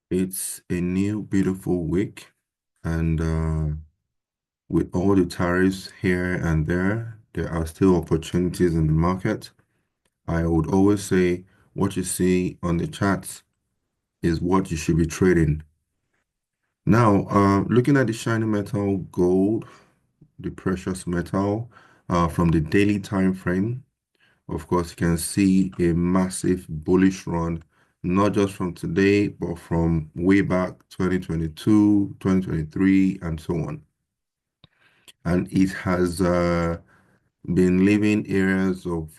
It's a new beautiful week, and with all the tariffs here and there are still opportunities in the market. I would always say what you see on the charts is what you should be trading. Now, looking at the shiny metal gold, the precious metal, from the daily time frame, of course, you can see a massive bullish run, not just from today, but from way back 2022, 2023, and so on. And it has been leaving areas of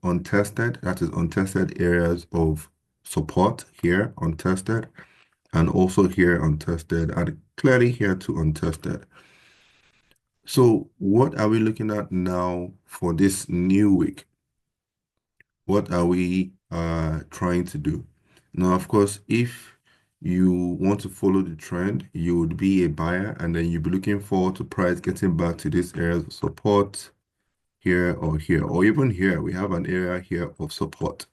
untested, that is untested areas of support here, untested, and also here untested, and clearly here too untested. So what are we looking at now for this new week? What are we trying to do? Now, of course, if you want to follow the trend, you would be a buyer and then you'd be looking forward to price getting back to these areas of support here, or even here. We have an area here of support,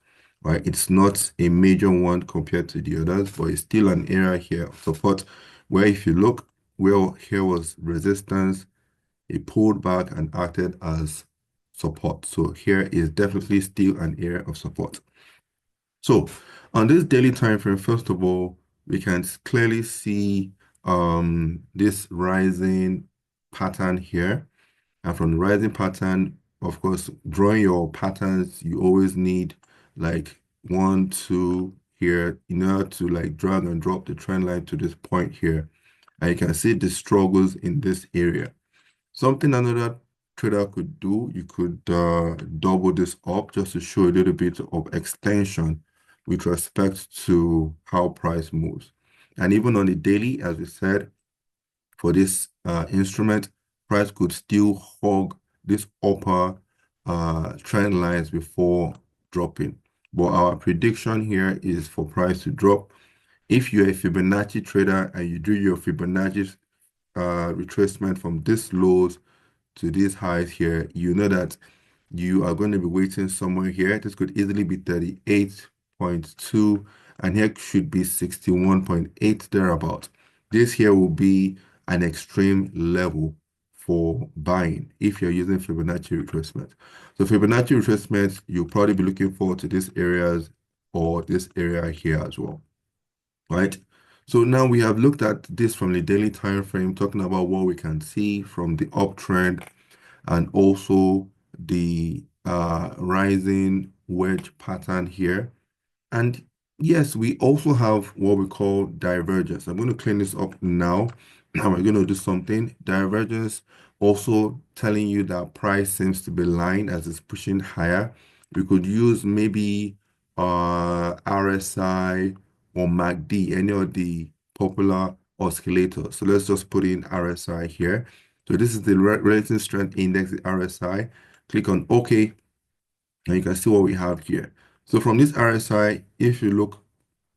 right? It's not a major one compared to the others, but it's still an area here of support where if you look, well, here was resistance, it pulled back and acted as support. So here is definitely still an area of support. So on this daily time frame, first of all, we can clearly see this rising pattern here. And from the rising pattern, of course, drawing your patterns, you always need like 1, 2 here in order to like drag and drop the trend line to this point here. And you can see the struggles in this area. Something another trader could do, you could double this up just to show a little bit of extension with respect to how price moves. And even on the daily, as we said, for this instrument, price could still hug this upper trend lines before dropping. But our prediction here is for price to drop. If you're a Fibonacci trader and you do your Fibonacci retracement from this lows to these highs here, you know that you are going to be waiting somewhere here. This could easily be 38.2, and here should be 61.8 thereabout. This here will be an extreme level for buying if you're using Fibonacci retracement. So Fibonacci retracement, you'll probably be looking forward to these areas or this area here as well, right? So now we have looked at this from the daily time frame, talking about what we can see from the uptrend and also the rising wedge pattern here. And yes, we also have what we call divergence. I'm going to clean this up now. And we're going to do something. Divergence also telling you that price seems to be lying as it's pushing higher. We could use maybe RSI or MACD, any of the popular oscillators. So let's just put in RSI here. So this is the relative strength index, the RSI. Click on OK, and you can see what we have here. So from this RSI, if you look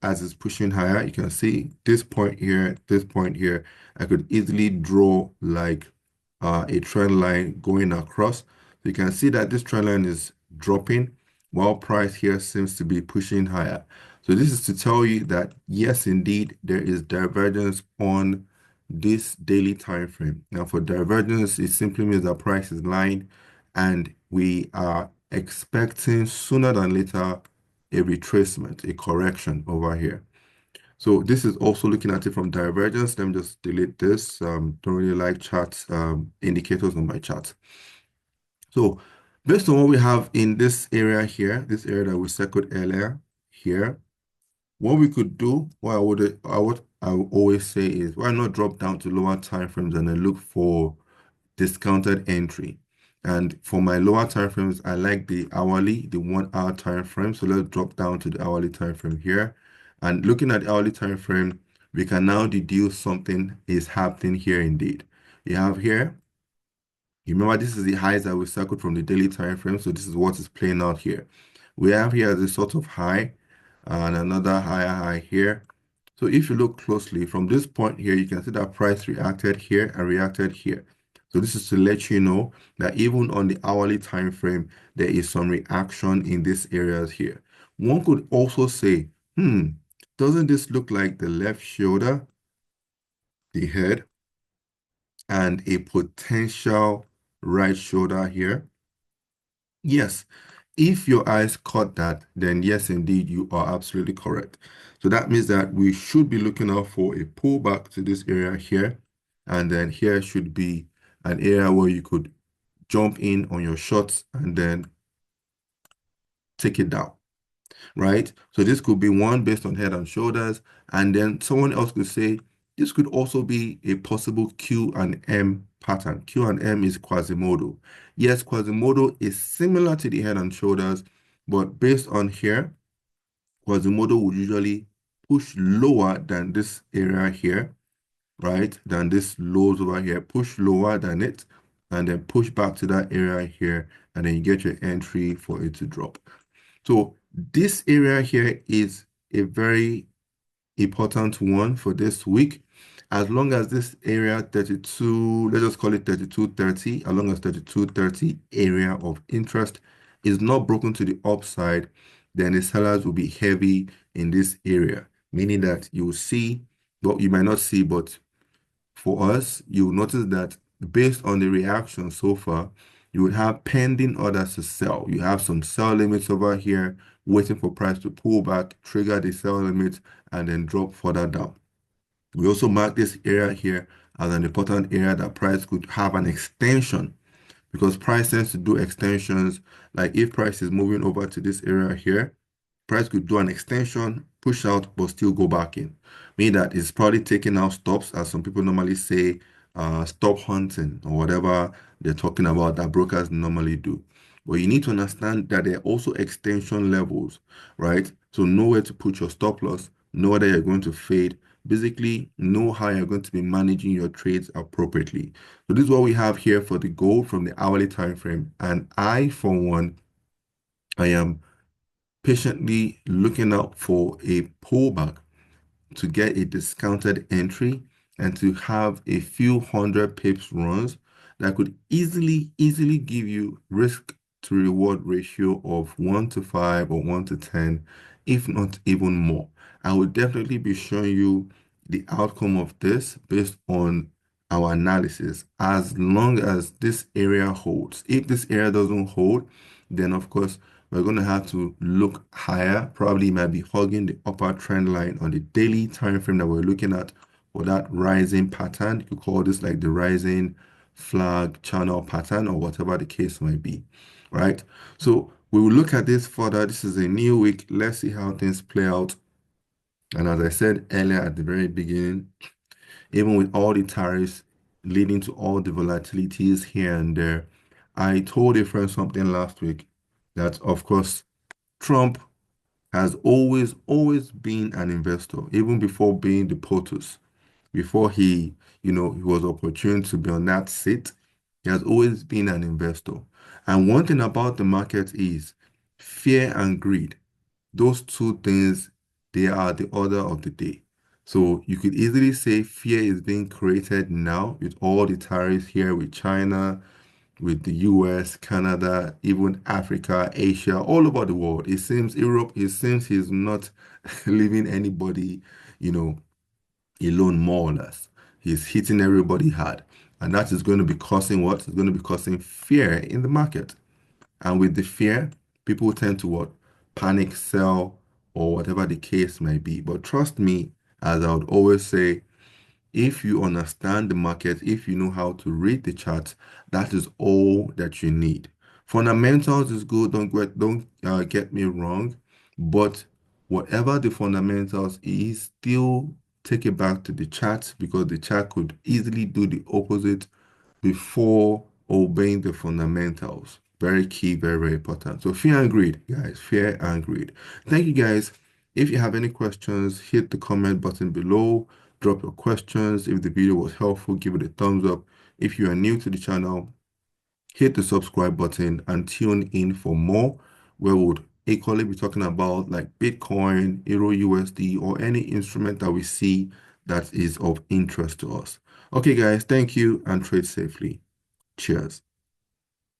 as it's pushing higher, you can see this point here, this point here. I could easily draw like a trend line going across. You can see that this trend line is dropping while price here seems to be pushing higher. So this is to tell you that yes, indeed, there is divergence on this daily time frame. Now for divergence, it simply means that price is lying and we are expecting sooner than later a retracement, a correction over here. So this is also looking at it from divergence. Let me just delete this. Don't really like charts, indicators on my chart. So based on what we have in this area here, this area that we circled earlier here, what we could do, I would always say is why not drop down to lower time frames and then look for discounted entry. And for my lower time frames, I like the hourly, the 1 hour time frame. So let's drop down to the hourly time frame here. And looking at the hourly time frame, we can now deduce something is happening here indeed. You have here, you remember this is the highs that we circled from the daily time frame. So this is what is playing out here. We have here the sort of high and another higher high here. So if you look closely from this point here, you can see that price reacted here and reacted here. So this is to let you know that even on the hourly time frame, there is some reaction in these areas here. One could also say, Doesn't this look like the left shoulder, the head, and a potential right shoulder here? Yes. If your eyes caught that, then yes, indeed, you are absolutely correct. So that means that we should be looking out for a pullback to this area here. And then here should be an area where you could jump in on your shots and then take it down, right? So this could be one based on head and shoulders. And then someone else could say, this could also be a possible Q and M pattern. Q and M is Quasimodo. Yes, Quasimodo is similar to the head and shoulders, but based on here, Quasimodo would usually push lower than this area here, right? Than this lows over here, push lower than it, and then push back to that area here, and then you get your entry for it to drop. So this area here is a very important one for this week. As long as this area 32, let's just call it 32.30, as long as 32.30 area of interest is not broken to the upside, then the sellers will be heavy in this area, meaning that you will see, well, you might not see, but for us, you'll notice that based on the reaction so far, you would have pending orders to sell. You have some sell limits over here, waiting for price to pull back, trigger the sell limit, and then drop further down. We also mark this area here as an important area that price could have an extension because price tends to do extensions. Like if price is moving over to this area here, price could do an extension, push out, but still go back in. Meaning that it's probably taking out stops, as some people normally say, stop hunting or whatever they're talking about that brokers normally do. But you need to understand that there are also extension levels, right? So know where to put your stop loss, know whether you're going to fade, basically know how you're going to be managing your trades appropriately. So this is what we have here for the gold from the hourly time frame. And I, for one, I am patiently looking out for a pullback to get a discounted entry and to have a few hundred pips runs that could easily give you risk to reward ratio of 1 to 5 or 1 to 10, if not even more. I will definitely be showing you the outcome of this based on our analysis as long as this area holds. If this area doesn't hold, then of course we're going to have to look higher. Probably might be hugging the upper trend line on the daily time frame that we're looking at for that rising pattern. You could call this like the rising flag channel pattern or whatever the case might be, right? So we will look at this further. This is a new week. Let's see how things play out. And as I said earlier at the very beginning, even with all the tariffs leading to all the volatilities here and there, I told a friend something last week that, of course, Trump has always been an investor, even before being the POTUS, before he was opportune to be on that seat. He has always been an investor. And one thing about the market is fear and greed. Those two things, they are the order of the day. So you could easily say fear is being created now with all the tariffs here with China, with the US, Canada, even Africa, Asia, all over the world. It seems Europe, it seems he's not leaving anybody, you know, alone more or less. He's hitting everybody hard. And that is going to be causing what? It's going to be causing fear in the market. And with the fear, people tend to what? Panic sell or whatever the case may be. But trust me, as I would always say, if you understand the market, if you know how to read the charts, that is all that you need. Fundamentals is good, don't get me wrong, but whatever the fundamentals is, still take it back to the chart because the chart could easily do the opposite before obeying the fundamentals. Very key, very important. So fear and greed, guys, fear and greed. Thank you, guys. If you have any questions, hit the comment button below. Drop your questions. If the video was helpful, give it a thumbs up. If you are new to the channel, hit the subscribe button and tune in for more, where we would equally be talking about like Bitcoin, Euro USD, or any instrument that we see that is of interest to us. Okay, guys, thank you and trade safely. Cheers.